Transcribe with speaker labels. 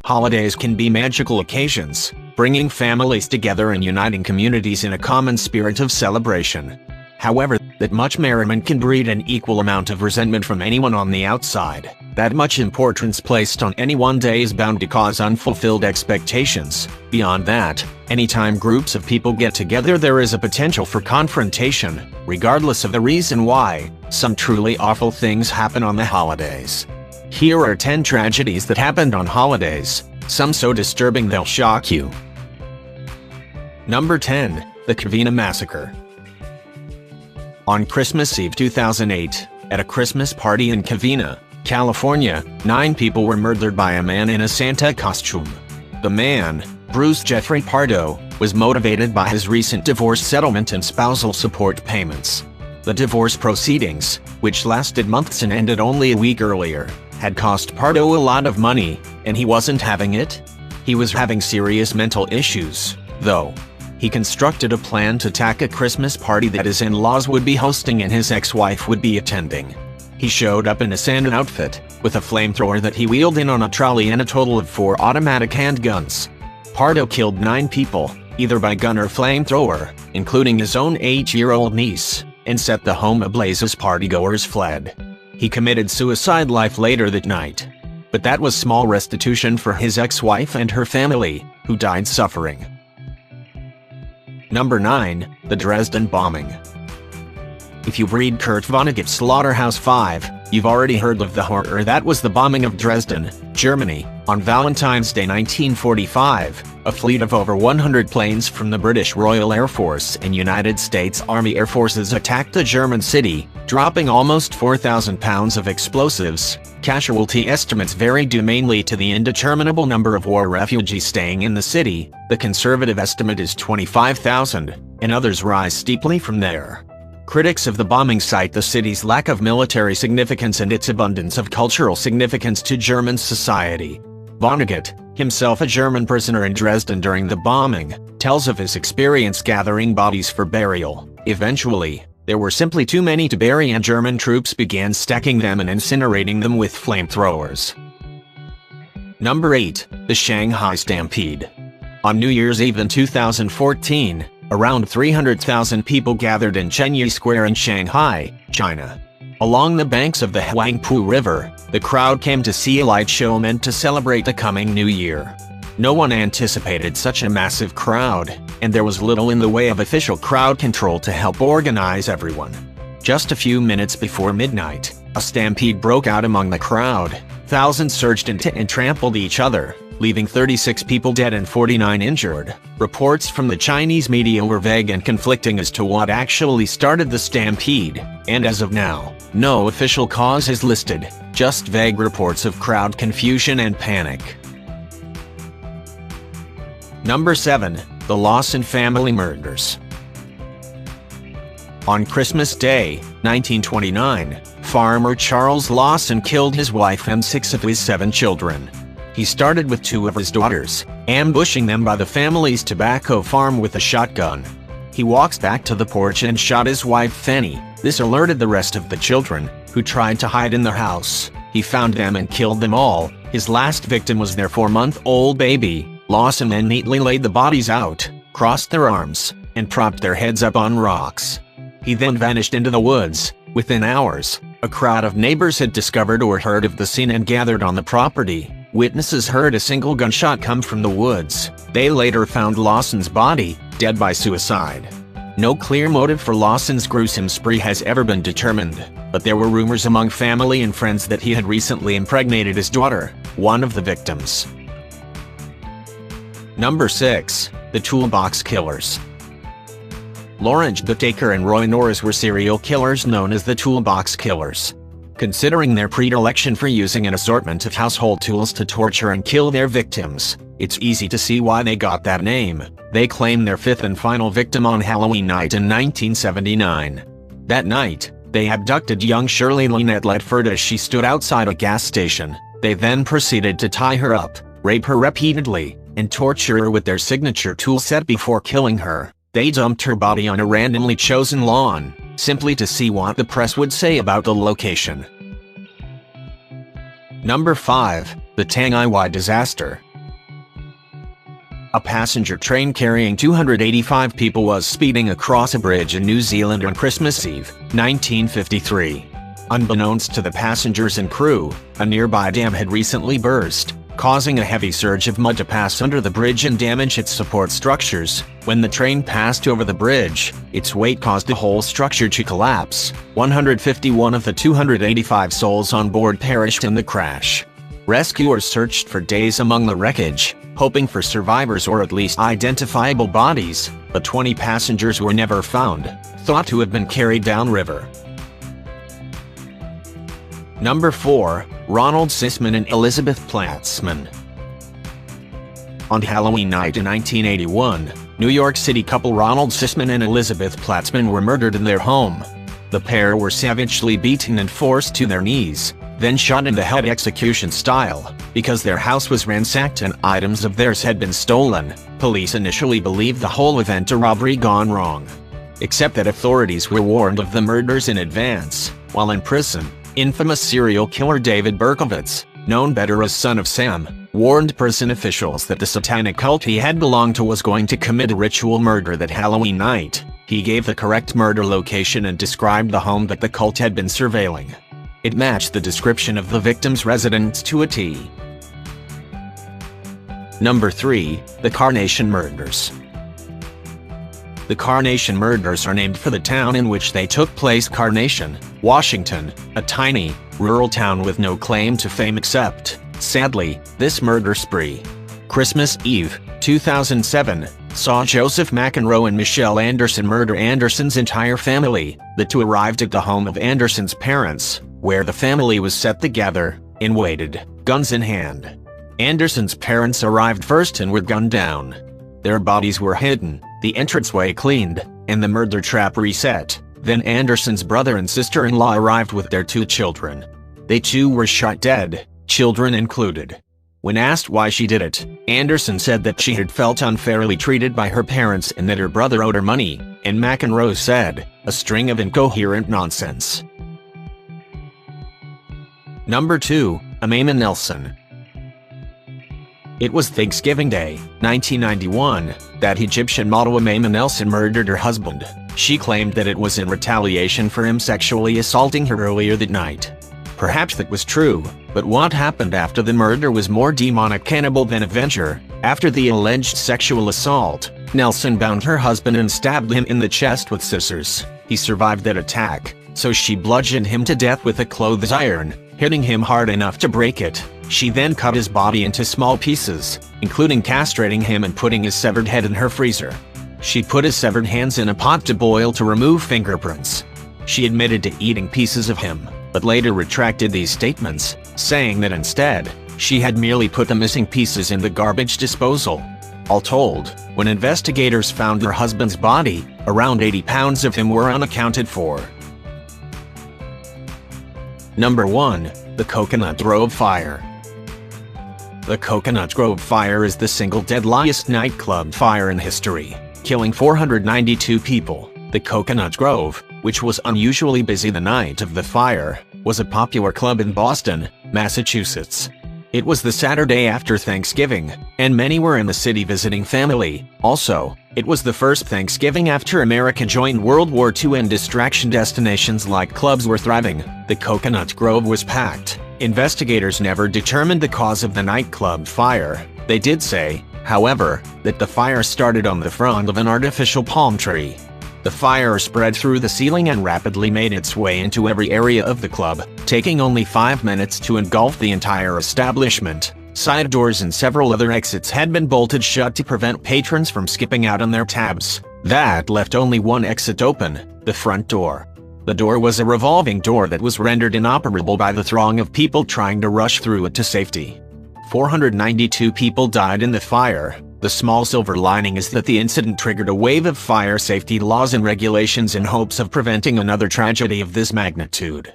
Speaker 1: Holidays can be magical occasions, bringing families together and uniting communities in a common spirit of celebration. However, that much merriment can breed an equal amount of resentment from anyone on the outside. That much importance placed on any one day is bound to cause unfulfilled expectations. Beyond that, anytime groups of people get together, there is a potential for confrontation, regardless of the reason why. Some truly awful things happen on the holidays. Here are 10 tragedies that happened on holidays, some so disturbing they'll shock you. Number 10. The Covina Massacre. On Christmas Eve 2008, at a Christmas party in Covina, California, 9 people were murdered by a man in a Santa costume. The man, Bruce Jeffrey Pardo, was motivated by his recent divorce settlement and spousal support payments. The divorce proceedings, which lasted months and ended only a week earlier, had cost Pardo a lot of money, and he wasn't having it. He was having serious mental issues, though. He constructed a plan to attack a Christmas party that his in-laws would be hosting and his ex-wife would be attending. He showed up in a Santa outfit, with a flamethrower that he wheeled in on a trolley and a total of 4 automatic handguns. Pardo killed 9 people, either by gun or flamethrower, including his own 8-year-old niece, and set the home ablaze as partygoers fled. He committed suicide life later that night. But that was small restitution for his ex-wife and her family, who died suffering. Number 9. The Dresden Bombing. If you read Kurt Vonnegut's Slaughterhouse-Five, you've already heard of the horror that was the bombing of Dresden, Germany. On Valentine's Day 1945, a fleet of over 100 planes from the British Royal Air Force and United States Army Air Forces attacked the German city, dropping almost 4,000 pounds of explosives. Casualty estimates vary due mainly to the indeterminable number of war refugees staying in the city. The conservative estimate is 25,000, and others rise steeply from there. Critics of the bombing cite the city's lack of military significance and its abundance of cultural significance to German society. Vonnegut, himself a German prisoner in Dresden during the bombing, tells of his experience gathering bodies for burial. Eventually, there were simply too many to bury and German troops began stacking them and incinerating them with flamethrowers. Number 8. The Shanghai Stampede. On New Year's Eve in 2014, around 300,000 people gathered in Chenyi Square in Shanghai, China. Along the banks of the Huangpu River, the crowd came to see a light show meant to celebrate the coming new year. No one anticipated such a massive crowd, and there was little in the way of official crowd control to help organize everyone. Just a few minutes before midnight, a stampede broke out among the crowd. Thousands surged into and trampled each other, leaving 36 people dead and 49 injured. Reports from the Chinese media were vague and conflicting as to what actually started the stampede, and as of now, no official cause is listed, just vague reports of crowd confusion and panic. Number 7. The Lawson family murders. On Christmas Day, 1929, farmer Charles Lawson killed his wife and 6 of his 7 children. He started with 2 of his daughters, ambushing them by the family's tobacco farm with a shotgun. He walks back to the porch and shot his wife Fanny. This alerted the rest of the children, who tried to hide in the house. He found them and killed them all. His last victim was their 4-month-old baby. Lawson then neatly laid the bodies out, crossed their arms, and propped their heads up on rocks. He then vanished into the woods. Within hours, a crowd of neighbors had discovered or heard of the scene and gathered on the property. Witnesses heard a single gunshot come from the woods. They later found Lawson's body, dead by suicide. No clear motive for Lawson's gruesome spree has ever been determined, but there were rumors among family and friends that he had recently impregnated his daughter, one of the victims. Number 6. The Toolbox Killers. Lawrence Whitaker and Roy Norris were serial killers known as the Toolbox Killers. Considering their predilection for using an assortment of household tools to torture and kill their victims, it's easy to see why they got that name. They claimed their 5th and final victim on Halloween night in 1979. That night, they abducted young Shirley Lynette Ledford as she stood outside a gas station. They then proceeded to tie her up, rape her repeatedly, and torture her with their signature tool set before killing her. They dumped her body on a randomly chosen lawn, simply to see what the press would say about the location. Number 5. The Tangaiwai Disaster. A passenger train carrying 285 people was speeding across a bridge in New Zealand on Christmas Eve, 1953. Unbeknownst to the passengers and crew, a nearby dam had recently burst, causing a heavy surge of mud to pass under the bridge and damage its support structures. When the train passed over the bridge, its weight caused the whole structure to collapse. 151 of the 285 souls on board perished in the crash. Rescuers searched for days among the wreckage, hoping for survivors or at least identifiable bodies, but 20 passengers were never found, thought to have been carried downriver. Number 4. Ronald Sisman and Elizabeth Platzman. On Halloween night in 1981, New York City couple Ronald Sisman and Elizabeth Platzman were murdered in their home. The pair were savagely beaten and forced to their knees, then shot in the head execution style. Because their house was ransacked and items of theirs had been stolen, police initially believed the whole event a robbery gone wrong. Except that authorities were warned of the murders in advance. While in prison, infamous serial killer David Berkowitz, known better as Son of Sam, warned prison officials that the satanic cult he had belonged to was going to commit a ritual murder that Halloween night. He gave the correct murder location and described the home that the cult had been surveilling. It matched the description of the victim's residence to a T. Number 3. The Carnation Murders. The Carnation Murders are named for the town in which they took place, Carnation, Washington, a tiny, rural town with no claim to fame except, sadly, this murder spree. Christmas Eve, 2007, saw Joseph McEnroe and Michelle Anderson murder Anderson's entire family. The two arrived at the home of Anderson's parents, where the family was set together, and waited, guns in hand. Anderson's parents arrived first and were gunned down. Their bodies were hidden, the entranceway cleaned, and the murder trap reset. Then Anderson's brother and sister-in-law arrived with their 2 children. They too were shot dead, children included. When asked why she did it, Anderson said that she had felt unfairly treated by her parents and that her brother owed her money, and McEnroe said, a string of incoherent nonsense. Number 2. Amema Nelson. It was Thanksgiving Day, 1991, that Egyptian model Amema Nelson murdered her husband. She claimed that it was in retaliation for him sexually assaulting her earlier that night. Perhaps that was true, but what happened after the murder was more demonic cannibal than Avenger. After the alleged sexual assault, Nelson bound her husband and stabbed him in the chest with scissors. He survived that attack, so she bludgeoned him to death with a clothes iron, hitting him hard enough to break it. She then cut his body into small pieces, including castrating him and putting his severed head in her freezer. She put his severed hands in a pot to boil to remove fingerprints. She admitted to eating pieces of him, but later retracted these statements, saying that instead, she had merely put the missing pieces in the garbage disposal. All told, when investigators found her husband's body, around 80 pounds of him were unaccounted for. Number 1. The Coconut Grove Fire. The Coconut Grove Fire is the single deadliest nightclub fire in history, killing 492 people. The Coconut Grove, which was unusually busy the night of the fire, was a popular club in Boston, Massachusetts. It was the Saturday after Thanksgiving, and many were in the city visiting family. Also, it was the first Thanksgiving after America joined World War II and distraction destinations like clubs were thriving. The Coconut Grove was packed. Investigators never determined the cause of the nightclub fire. They did say, however, that the fire started on the front of an artificial palm tree. The fire spread through the ceiling and rapidly made its way into every area of the club, taking only 5 minutes to engulf the entire establishment. Side doors and several other exits had been bolted shut to prevent patrons from skipping out on their tabs. That left only one exit open, the front door. The door was a revolving door that was rendered inoperable by the throng of people trying to rush through it to safety. 492 people died in the fire. The small silver lining is that the incident triggered a wave of fire safety laws and regulations in hopes of preventing another tragedy of this magnitude.